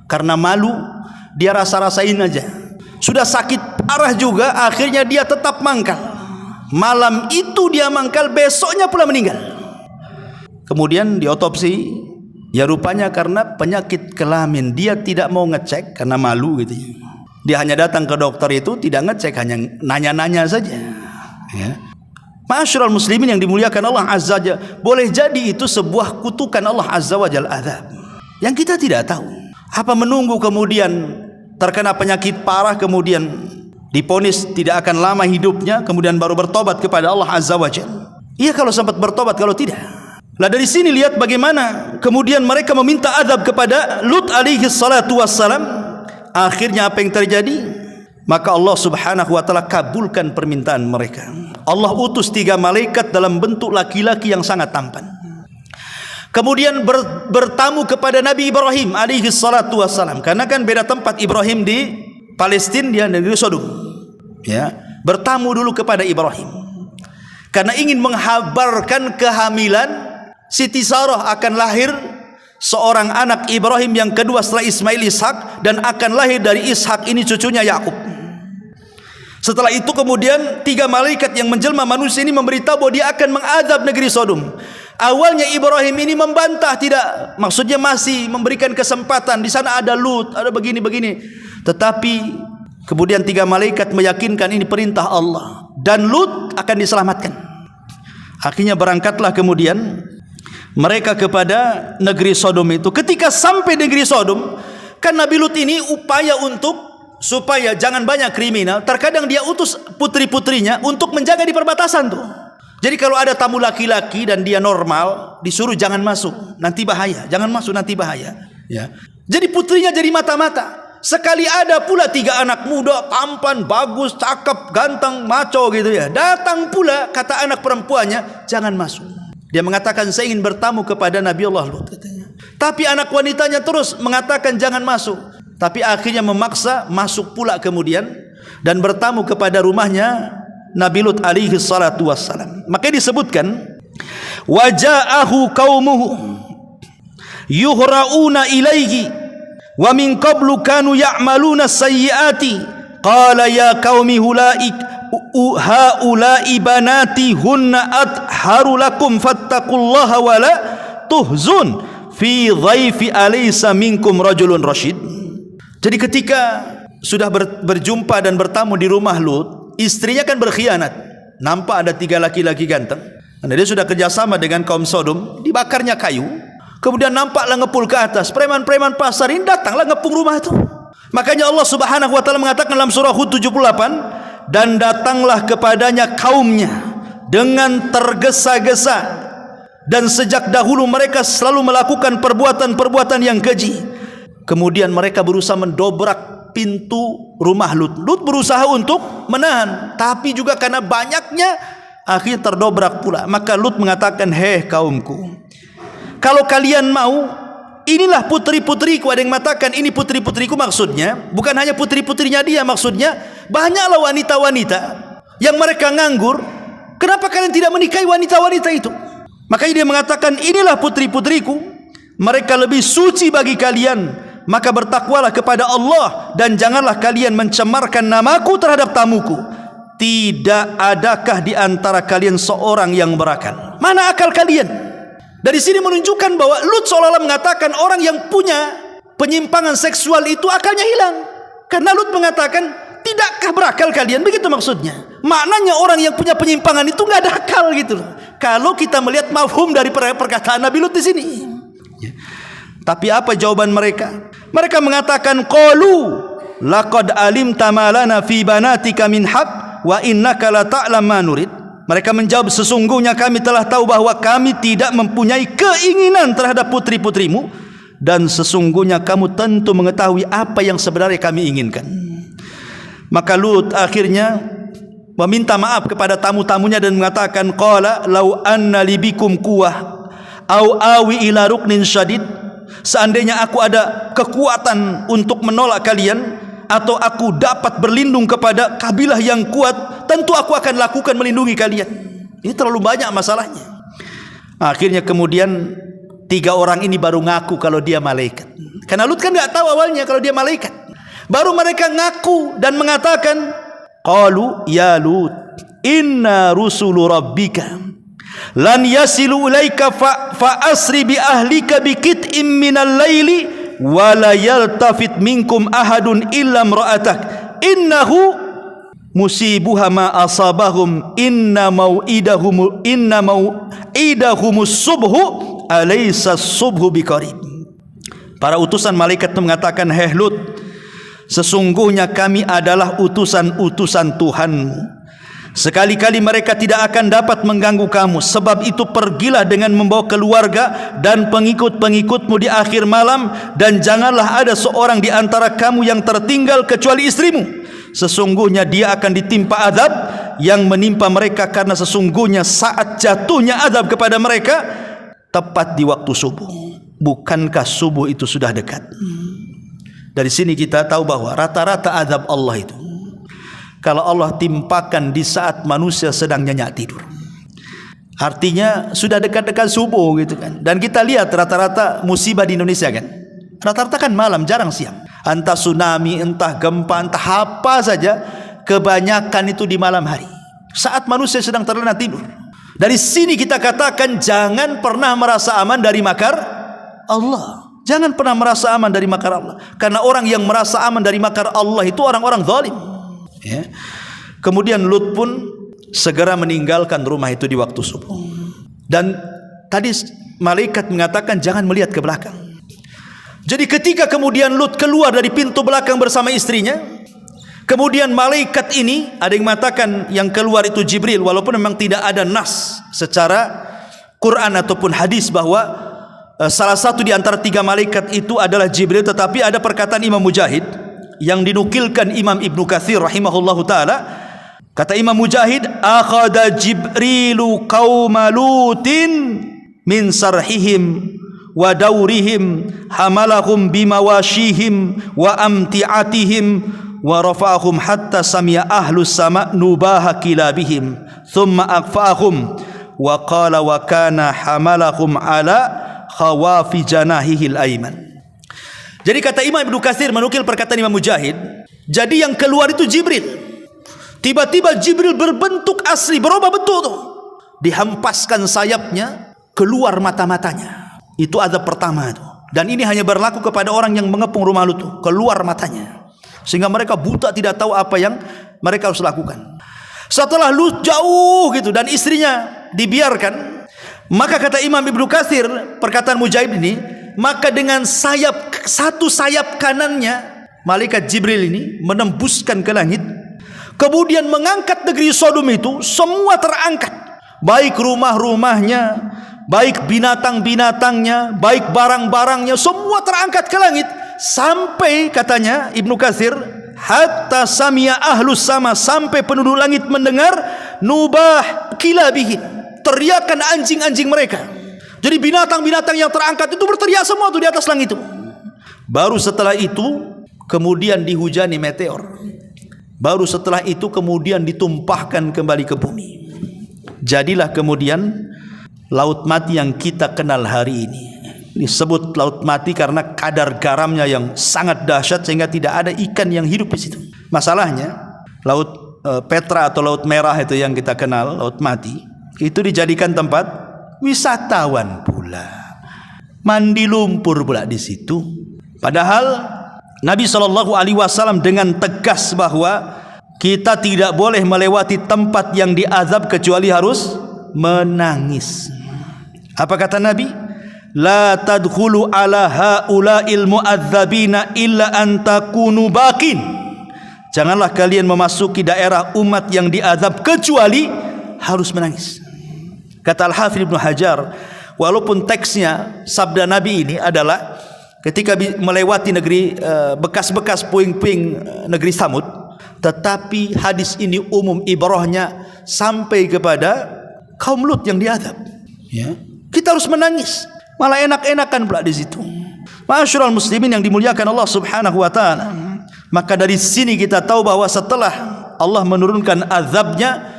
Speaker 1: Karena malu, dia rasa-rasain aja. Sudah sakit parah juga, akhirnya dia tetap mangkal. Malam itu dia mangkal, besoknya pula meninggal. Kemudian diotopsi, ya rupanya karena penyakit kelamin. Dia tidak mau ngecek karena malu gitu. Dia hanya datang ke dokter itu, tidak ngecek, hanya nanya-nanya saja. Ya. Ma'asyiral muslimin yang dimuliakan Allah Azza wa Jalla, boleh jadi itu sebuah kutukan Allah Azza wa Jalla, azab yang kita tidak tahu. Apa menunggu kemudian terkena penyakit parah, kemudian diponis tidak akan lama hidupnya, kemudian baru bertobat kepada Allah Azza wa Jalla? Iya kalau sempat bertobat, kalau tidak. Lah dari sini lihat bagaimana kemudian mereka meminta azab kepada Lut alaihi salatu wassalam. Akhirnya apa yang terjadi? Maka Allah subhanahu wa ta'ala kabulkan permintaan mereka. Allah utus 3 malaikat dalam bentuk laki-laki yang sangat tampan. Kemudian bertamu kepada Nabi Ibrahim alaihi salatu wassalam. Karena kan beda tempat, Ibrahim di Palestina, dia di negeri Sodom. Ya, bertamu dulu kepada Ibrahim. Karena ingin menghabarkan kehamilan Siti Sarah, akan lahir seorang anak Ibrahim yang kedua setelah Ismail, Ishak, dan akan lahir dari Ishak ini cucunya Yakub. Setelah itu kemudian 3 malaikat yang menjelma manusia ini memberitahu bahwa dia akan mengadab negeri Sodom. Awalnya Ibrahim ini membantah, tidak, maksudnya masih memberikan kesempatan, di sana ada Lut, ada begini-begini. Tetapi kemudian 3 malaikat meyakinkan ini perintah Allah dan Lut akan diselamatkan. Akhirnya berangkatlah kemudian mereka kepada negeri Sodom itu. Ketika sampai negeri Sodom, kan Nabi Lut ini upaya untuk supaya jangan banyak kriminal, terkadang dia utus putri-putrinya untuk menjaga di perbatasan tuh. Jadi kalau ada tamu laki-laki dan dia normal, disuruh jangan masuk, nanti bahaya, jangan masuk nanti bahaya. Ya. Jadi putrinya jadi mata-mata. Sekali ada pula 3 anak muda, tampan, bagus, cakep, ganteng, maco gitu ya. Datang pula kata anak perempuannya, jangan masuk. Dia mengatakan saya ingin bertamu kepada Nabi Allah Lut katanya. Tapi anak wanitanya terus mengatakan jangan masuk. Tapi akhirnya memaksa masuk pula kemudian dan bertamu kepada rumahnya Nabi Lut alaihi salatu wassalam. Maka disebutkan waja'ahu qaumuhu yuhra'una ilaihi wa min qablu kanu ya'maluna sayyiati qala ya qaumi haula'i banati hunna atharu lakum fattaqullaha wa la tuhzun fi dhaifi alaysa minkum rajulun rasyid. Jadi ketika sudah berjumpa dan bertamu di rumah Lut, istrinya kan berkhianat. Nampak ada 3 laki-laki ganteng. Karena dia sudah kerjasama dengan kaum Sodom, dibakarnya kayu. Kemudian nampaklah ngepul ke atas. Preman-preman pasar ini datanglah ngepung rumah itu. Makanya Allah subhanahu wa ta'ala mengatakan dalam surah Hud 78, dan datanglah kepadanya kaumnya dengan tergesa-gesa. Dan sejak dahulu mereka selalu melakukan perbuatan-perbuatan yang keji. Kemudian mereka berusaha mendobrak pintu rumah Lut. Lut berusaha untuk menahan, tapi juga karena banyaknya akhirnya terdobrak pula. Maka Lut mengatakan, hei kaumku, kalau kalian mau, inilah putri-putriku. Ada yang mengatakan ini putri-putriku, maksudnya bukan hanya putri-putrinya dia, maksudnya banyaklah wanita-wanita yang mereka nganggur. Kenapa kalian tidak menikahi wanita-wanita itu? Makanya dia mengatakan inilah putri-putriku, mereka lebih suci bagi kalian. Maka bertakwalah kepada Allah dan janganlah kalian mencemarkan namaku terhadap tamuku. Tidak adakah di antara kalian seorang yang berakal? Mana akal kalian? Dari sini menunjukkan bahwa Lut seolah-olah mengatakan orang yang punya penyimpangan seksual itu akalnya hilang. Karena Lut mengatakan, tidakkah berakal kalian? Begitu maksudnya. Maknanya orang yang punya penyimpangan itu nggak ada akal gitu loh. Kalau kita melihat mafhum dari perkataan Nabi Lut di sini. Tapi apa jawaban mereka? Mereka mengatakan qalu laqad alimta ma lana fi banatika min haq wa innaka la ta'lam ma nurid. Mereka menjawab, sesungguhnya kami telah tahu bahwa kami tidak mempunyai keinginan terhadap putri-putrimu dan sesungguhnya kamu tentu mengetahui apa yang sebenarnya kami inginkan. Maka Lut akhirnya meminta maaf kepada tamu-tamunya dan mengatakan qala law anna libikum quwwah au awi ila ruknin syadid. Seandainya aku ada kekuatan untuk menolak kalian atau aku dapat berlindung kepada kabilah yang kuat, tentu aku akan lakukan melindungi kalian. Ini terlalu banyak masalahnya. Akhirnya kemudian 3 Tiga orang ini baru ngaku kalau dia malaikat. Karena Lut kan nggak tahu awalnya kalau dia malaikat. Baru mereka ngaku dan mengatakan, qalu ya Lut, inna rusulu rabbika lan yasilu ilaika fa asri bi ahlika bi qit'in minal laili wa la yaltafit minkum ahadun illa imra'atak innahu musibuha ma asabahum inna mau'idahumus subhu alaysa subhu biqarib. Para utusan malaikat itu mengatakan, "Hei Lut, sesungguhnya kami adalah utusan-utusan Tuhanmu. Sekali-kali mereka tidak akan dapat mengganggu kamu. Sebab itu pergilah dengan membawa keluarga dan pengikut-pengikutmu di akhir malam, dan janganlah ada seorang di antara kamu yang tertinggal kecuali istrimu. Sesungguhnya dia akan ditimpa azab yang menimpa mereka, karena sesungguhnya saat jatuhnya azab kepada mereka tepat di waktu subuh. Bukankah subuh itu sudah dekat?" Dari sini kita tahu bahwa rata-rata azab Allah itu kalau Allah timpakan di saat manusia sedang nyenyak tidur, artinya sudah dekat-dekat subuh gitu kan. Dan kita lihat rata-rata musibah di Indonesia kan, rata-rata kan malam, jarang siang. Entah tsunami, entah gempa, entah apa saja, kebanyakan itu di malam hari, saat manusia sedang terlena tidur. Dari sini kita katakan jangan pernah merasa aman dari makar Allah. Jangan pernah merasa aman dari makar Allah, karena orang yang merasa aman dari makar Allah itu orang-orang zalim. Ya. Kemudian Lut pun segera meninggalkan rumah itu di waktu subuh. Dan tadi malaikat mengatakan jangan melihat ke belakang. Jadi ketika kemudian Lut keluar dari pintu belakang bersama istrinya, kemudian malaikat ini, ada yang mengatakan yang keluar itu Jibril, walaupun memang tidak ada nas secara Quran ataupun hadis bahwa salah satu di antara tiga malaikat itu adalah Jibril, tetapi ada perkataan Imam Mujahid yang dinukilkan Imam Ibnu Katsir rahimahullahu taala. Kata Imam Mujahid, akhadha Jibrilu qauma Lutin min sarhihim wa daurihim hamalahum bimawashihim wa amti'atihim wa rafa'ahum hatta sami'a ahlus sama' nubaha kilabihim thumma aqfa'ahum wa qala wa kana hamalahum ala khawafi janahihil aiman. Jadi kata Imam Ibnu Katsir menukil perkataan Imam Mujahid, jadi yang keluar itu Jibril. Tiba-tiba Jibril berbentuk asli, berubah bentuk tuh. Dihempaskan sayapnya, keluar mata-matanya. Itu azab pertama itu. Dan ini hanya berlaku kepada orang yang mengepung rumah Lut tuh, keluar matanya. Sehingga mereka buta, tidak tahu apa yang mereka harus lakukan. Setelah Lut jauh gitu dan istrinya dibiarkan, maka kata Imam Ibnu Katsir, perkataan Mujahid ini, maka dengan satu sayap kanannya malaikat Jibril ini menembuskan ke langit, kemudian mengangkat negeri Sodom itu semua terangkat, baik rumah-rumahnya, baik binatang-binatangnya, baik barang-barangnya, semua terangkat ke langit, sampai katanya Ibnu Katsir, hatta sami'a ahlus sama, sampai penduduk langit mendengar nubah kilabihin, teriakan anjing-anjing mereka. Jadi binatang-binatang yang terangkat itu berteriak semua tuh di atas langit itu. Baru setelah itu kemudian dihujani meteor. Baru setelah itu kemudian ditumpahkan kembali ke bumi. Jadilah kemudian laut mati yang kita kenal hari ini. Disebut laut mati karena kadar garamnya yang sangat dahsyat sehingga tidak ada ikan yang hidup di situ. Masalahnya laut Petra atau laut merah itu yang kita kenal, laut mati, itu dijadikan tempat wisatawan pula, mandi lumpur pula di situ. Padahal Nabi SAW dengan tegas bahwa kita tidak boleh melewati tempat yang diazab kecuali harus menangis. Apa kata Nabi? La tadkhulu ala haula'il mu'adzabina illa an takunu bakin. Janganlah kalian memasuki daerah umat yang diazab kecuali harus menangis. Kata Al-Hafidz Ibnu Hajar, walaupun teksnya sabda Nabi ini adalah ketika melewati negeri bekas-bekas puing-puing negeri Samud, tetapi hadis ini umum, ibrahnya sampai kepada kaum Lut yang diazab. Ya, kita harus menangis, malah enak-enakan pula di situ. Ma'asyiral muslimin yang dimuliakan Allah Subhanahu wa taala. Maka dari sini kita tahu bahwa setelah Allah menurunkan azabnya,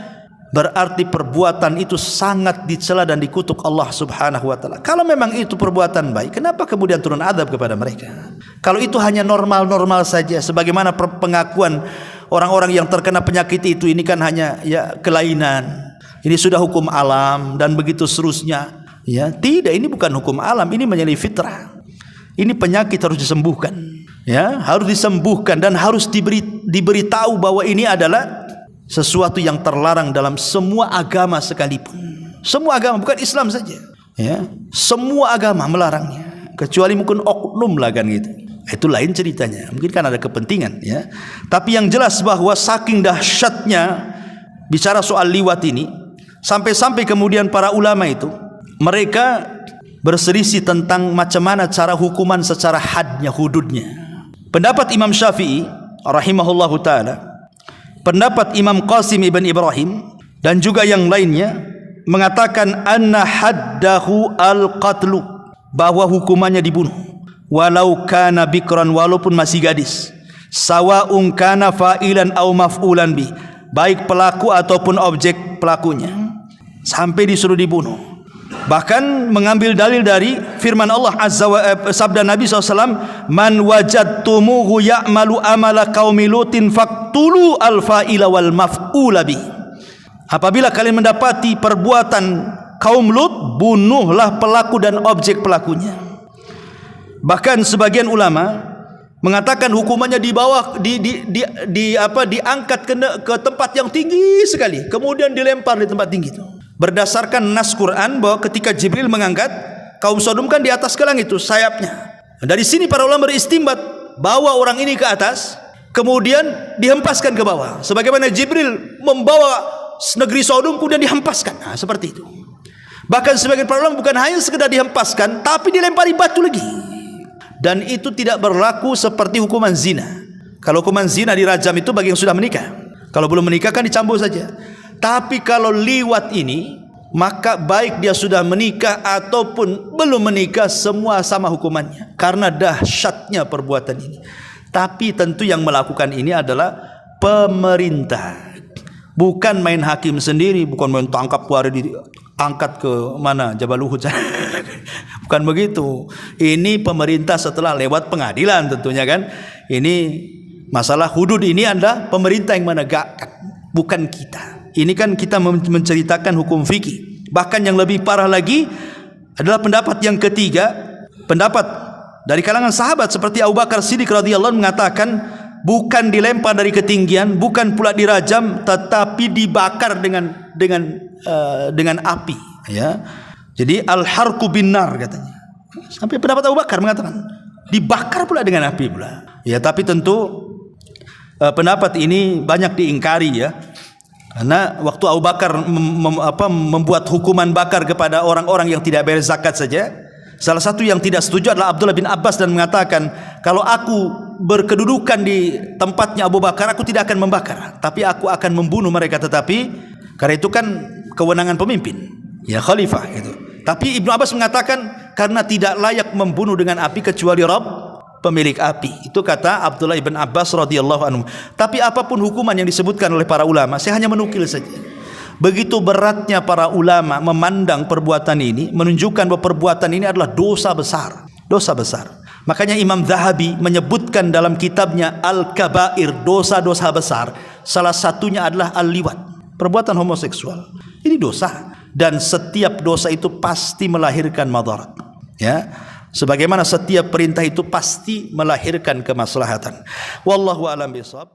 Speaker 1: berarti perbuatan itu sangat dicela dan dikutuk Allah Subhanahu wa taala. Kalau memang itu perbuatan baik, kenapa kemudian turun azab kepada mereka? Kalau itu hanya normal-normal saja, sebagaimana pengakuan orang-orang yang terkena penyakit itu, ini kan hanya ya kelainan. Ini sudah hukum alam dan begitu seterusnya. Ya, tidak, ini bukan hukum alam, ini menjadi fitrah. Ini penyakit harus disembuhkan. Ya, harus disembuhkan dan harus diberitahu bahwa ini adalah sesuatu yang terlarang dalam semua agama sekalipun. Semua agama, bukan Islam saja. Ya, semua agama melarangnya, kecuali mungkin oknum lah kan gitu. Itu lain ceritanya. Mungkin kan ada kepentingan. Ya, tapi yang jelas bahwa saking dahsyatnya bicara soal liwat ini, sampai-sampai kemudian para ulama itu mereka berselisih tentang macam mana cara hukuman secara hadnya, hududnya. Pendapat Imam Syafi'i rahimahullahu taala, pendapat Imam Qasim ibn Ibrahim dan juga yang lainnya mengatakan anna haddahu al-qatlu, bahwa hukumannya dibunuh, walau kana bikran, walaupun masih gadis, sawa'un kana fa'ilan aw maf'ulan bi, baik pelaku ataupun objek pelakunya, sampai disuruh dibunuh. Bahkan mengambil dalil dari firman Allah Azza wa sabda Nabi SAW, man wajadtumuhu ya'malu amala qaumi lutin faqtulu al-fa'ila wal maf'ula bi. Apabila kalian mendapati perbuatan kaum Lut, bunuhlah pelaku dan objek pelakunya. Bahkan sebagian ulama mengatakan hukumannya diangkat ke tempat yang tinggi sekali, kemudian dilempar di tempat tinggi itu. Berdasarkan nas Quran bahwa ketika Jibril mengangkat kaum Sodom kan di atas ke langit itu sayapnya. Dari sini para ulama beristimbat, bawa orang ini ke atas, kemudian dihempaskan ke bawah. Sebagaimana Jibril membawa negeri Sodom kemudian dihempaskan. Nah, seperti itu. Bahkan sebagian para ulama bukan hanya sekedar dihempaskan, tapi dilempari batu lagi. Dan itu tidak berlaku seperti hukuman zina. Kalau hukuman zina dirajam itu bagi yang sudah menikah. Kalau belum menikah kan dicambuk saja. Tapi kalau liwat ini, maka baik dia sudah menikah ataupun belum menikah, semua sama hukumannya, karena dahsyatnya perbuatan ini. Tapi tentu yang melakukan ini adalah pemerintah, bukan main hakim sendiri, bukan main tangkap waris angkat ke mana Jabal Uhud. Bukan begitu. Ini pemerintah setelah lewat pengadilan tentunya kan. Ini masalah hudud ini adalah pemerintah yang menegakkan, bukan kita. Ini kan kita menceritakan hukum fikih. Bahkan yang lebih parah lagi adalah pendapat yang ketiga, pendapat dari kalangan sahabat seperti Abu Bakar Siddiq radhiyallahu anhu mengatakan bukan dilempar dari ketinggian, bukan pula dirajam, tetapi dibakar dengan api. Ya, jadi al-harqu binnar katanya. Sampai pendapat Abu Bakar mengatakan dibakar pula dengan api pula. Ya, tapi tentu pendapat ini banyak diingkari ya. Karena waktu Abu Bakar membuat hukuman bakar kepada orang-orang yang tidak bayar zakat saja, salah satu yang tidak setuju adalah Abdullah bin Abbas dan mengatakan, kalau aku berkedudukan di tempatnya Abu Bakar, aku tidak akan membakar, tapi aku akan membunuh mereka. Tetapi karena itu kan kewenangan pemimpin, ya khalifah itu. Tapi Ibnu Abbas mengatakan karena tidak layak membunuh dengan api kecuali Rabb, pemilik api. Itu kata Abdullah ibn Abbas radhiyallahu anhu. Tapi apapun hukuman yang disebutkan oleh para ulama, saya hanya menukil saja. Begitu beratnya para ulama memandang perbuatan ini, menunjukkan bahwa perbuatan ini adalah dosa besar. Dosa besar. Makanya Imam Zahabi menyebutkan dalam kitabnya Al-Kabair, dosa-dosa besar, salah satunya adalah al-liwat, perbuatan homoseksual. Ini dosa, dan setiap dosa itu pasti melahirkan madarat. Ya. Sebagaimana setiap perintah itu pasti melahirkan kemaslahatan. Wallahu a'lam bishawab.